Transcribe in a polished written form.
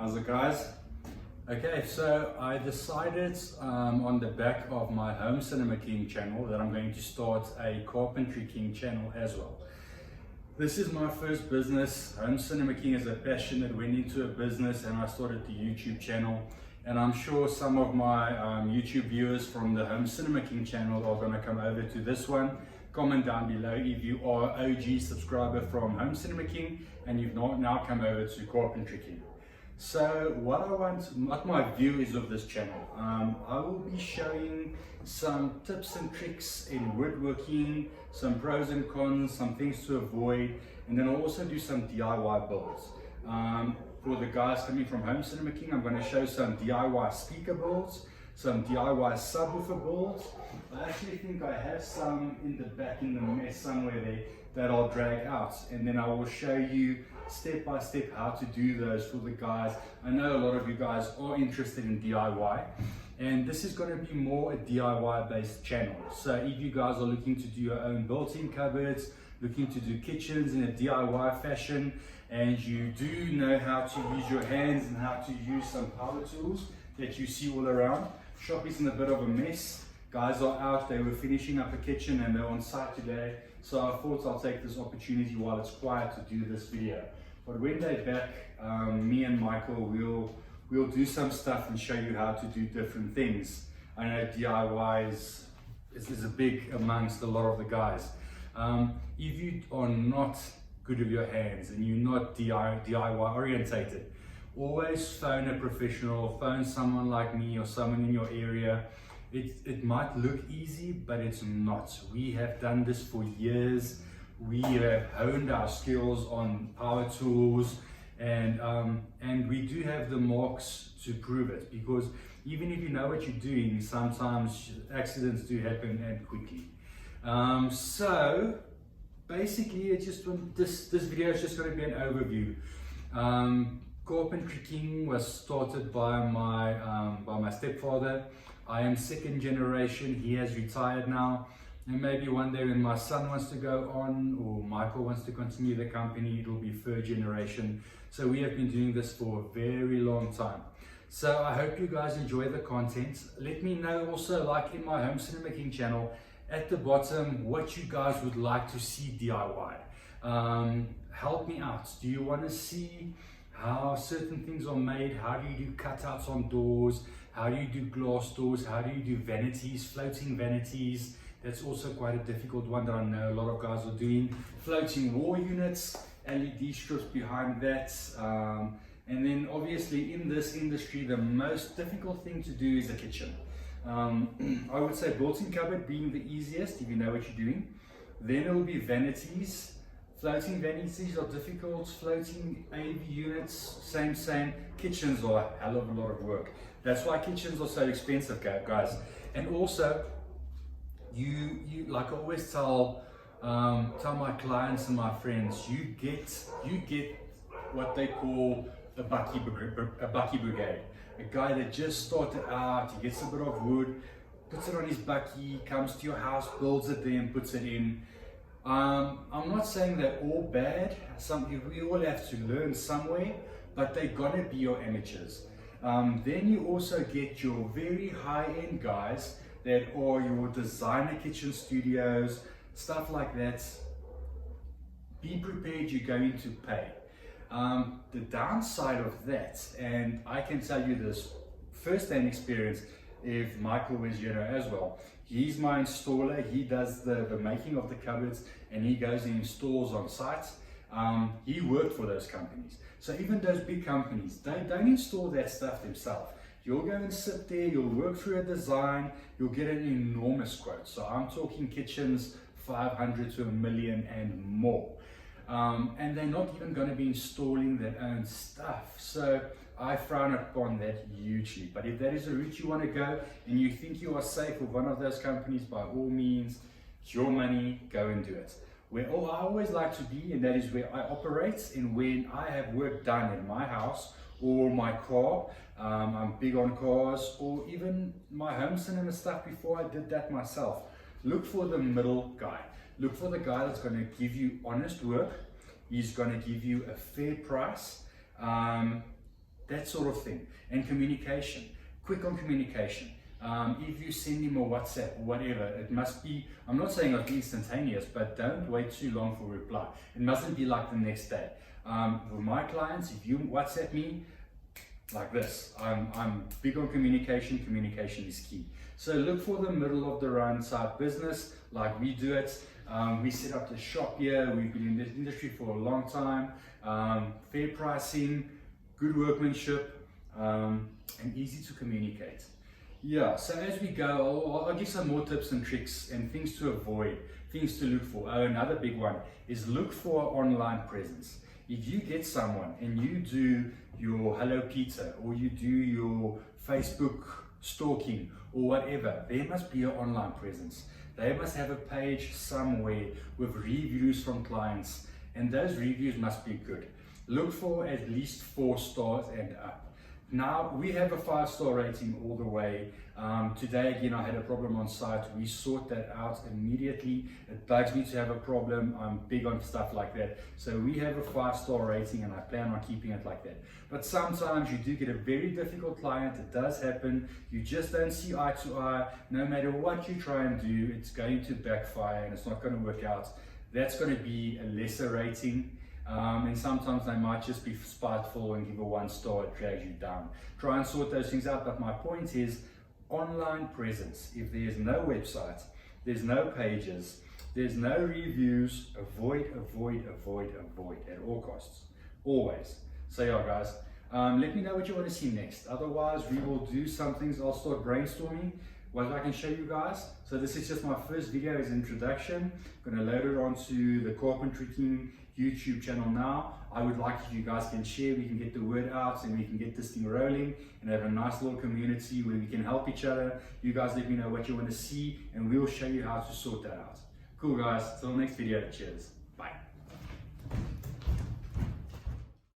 How's it, guys? Okay, so I decided on the back of my Home Cinema King channel that I'm going to start a Carpentry King channel as well. This is my first business. Home Cinema King is a passion that went into a business, and I started the YouTube channel. And I'm sure some of my YouTube viewers from the Home Cinema King channel are going to come over to this one. Comment down below if you are OG subscriber from Home Cinema King and you've now come over to Carpentry King. So what my view is of this channel, I will be showing some tips and tricks in woodworking, some pros and cons, some things to avoid, and then I'll also do some DIY builds. For the guys coming from Home Cinema King, I'm going to show some DIY speaker builds, some DIY subwoofer builds. I actually think I have some in the back in the mess somewhere there that I'll drag out, and then I will show you step by step how to do those for the guys. I know a lot of you guys are interested in DIY, and this is going to be more a DIY based channel. So if you guys are looking to do your own built-in cupboards, looking to do kitchens in a DIY fashion, and you do know how to use your hands and how to use some power tools that you see all around. Shop is in a bit of a mess. Guys are out, they were finishing up a kitchen and they're on site today. So I thought I'll take this opportunity while it's quiet to do this video. But when they're back, me and Michael, we'll do some stuff and show you how to do different things. I know DIY is a big amongst a lot of the guys. If you are not good with your hands and you're not DIY orientated, always phone a professional, phone someone like me or someone in your area. It might look easy, but it's not. We have done this for years. We have honed our skills on power tools, and we do have the marks to prove it, because even if you know what you're doing, sometimes accidents do happen, and quickly. So basically, it's just this video is just going to be an overview. Carpentry King was started by my stepfather. I am second generation. He has retired now, and maybe one day when my son wants to go on, or Michael wants to continue the company, it will be third generation. So we have been doing this for a very long time. So I hope you guys enjoy the content. Let me know also, like in my Home Cinema King channel, at the bottom, what you guys would like to see DIY. Help me out. Do you want to see how certain things are made? How do you do cutouts on doors? How do you do glass doors? How do you do vanities, floating vanities? That's also quite a difficult one that I know a lot of guys are doing. Floating wall units, LED strips behind that. And then obviously in this industry, the most difficult thing to do is a kitchen. I would say built-in cupboard being the easiest if you know what you're doing. Then it will be vanities. Floating vanities are difficult. Floating AV units, same. Kitchens are a hell of a lot of work. That's why kitchens are so expensive, guys. And also, you like I always tell my clients and my friends, you get what they call a bucky brigade. A guy that just started out, he gets a bit of wood, puts it on his bucky, comes to your house, builds it there and puts it in. I'm not saying they're all bad. We all have to learn somewhere, but they're gonna be your amateurs. Then you also get your very high-end guys that are your designer kitchen studios, stuff like that. Be prepared, you're going to pay. The downside of that, and I can tell you this first-hand experience, if Michael was as well. He's my installer. He does the making of the cupboards, and he goes and installs on site. He worked for those companies. So even those big companies, they don't install that stuff themselves. You'll go and sit there, you'll work through a design, you'll get an enormous quote. So I'm talking kitchens, 500 to $1 million and more. And they're not even going to be installing their own stuff. So I frown upon that hugely. But if that is a route you want to go and you think you are safe with one of those companies, by all means, it's your money, go and do it. Where I always like to be, and that is where I operate, and when I have work done in my house or my car. I'm big on cars, or even my home cinema stuff before I did that myself. Look for the middle guy. Look for the guy that's going to give you honest work. He's going to give you a fair price. that sort of thing. And communication, quick on communication. If you send him a WhatsApp or whatever, it must be, I'm not saying it'll be instantaneous, but don't wait too long for a reply. It mustn't be like the next day. For my clients, if you WhatsApp me like this, I'm big on communication. Communication is key. So look for the middle of the road side business like we do it. We set up the shop here. We've been in this industry for a long time. Fair pricing, good workmanship, and easy to communicate. Yeah, so as we go, I'll give some more tips and tricks and things to avoid, things to look for. Oh, another big one is look for online presence. If you get someone and you do your Hello Peter or you do your Facebook stalking or whatever, there must be an online presence. They must have a page somewhere with reviews from clients, and those reviews must be good. Look for at least 4 stars and up. Now we have a 5-star rating all the way. Today again I had a problem on site. We sort that out immediately. It bugs me to have a problem. I'm big on stuff like that. So we have a 5-star rating and I plan on keeping it like that. But sometimes you do get a very difficult client. It does happen. You just don't see eye to eye. No matter what you try and do, it's going to backfire and it's not going to work out. That's going to be a lesser rating. And sometimes they might just be spiteful and give a 1-star, it drags you down. Try and sort those things out, but my point is online presence. If there's no website, there's no pages, there's no reviews, avoid at all costs, always. So yeah guys, let me know what you want to see next. Otherwise we will do some things. I'll start brainstorming what I can show you guys. So this is just my first video as introduction. I'm going to load it onto the Carpentry King YouTube channel now. I would like if you guys can share, we can get the word out and we can get this thing rolling and have a nice little community where we can help each other. You guys let me know what you want to see and we'll show you how to sort that out. Cool guys, till the next video, cheers.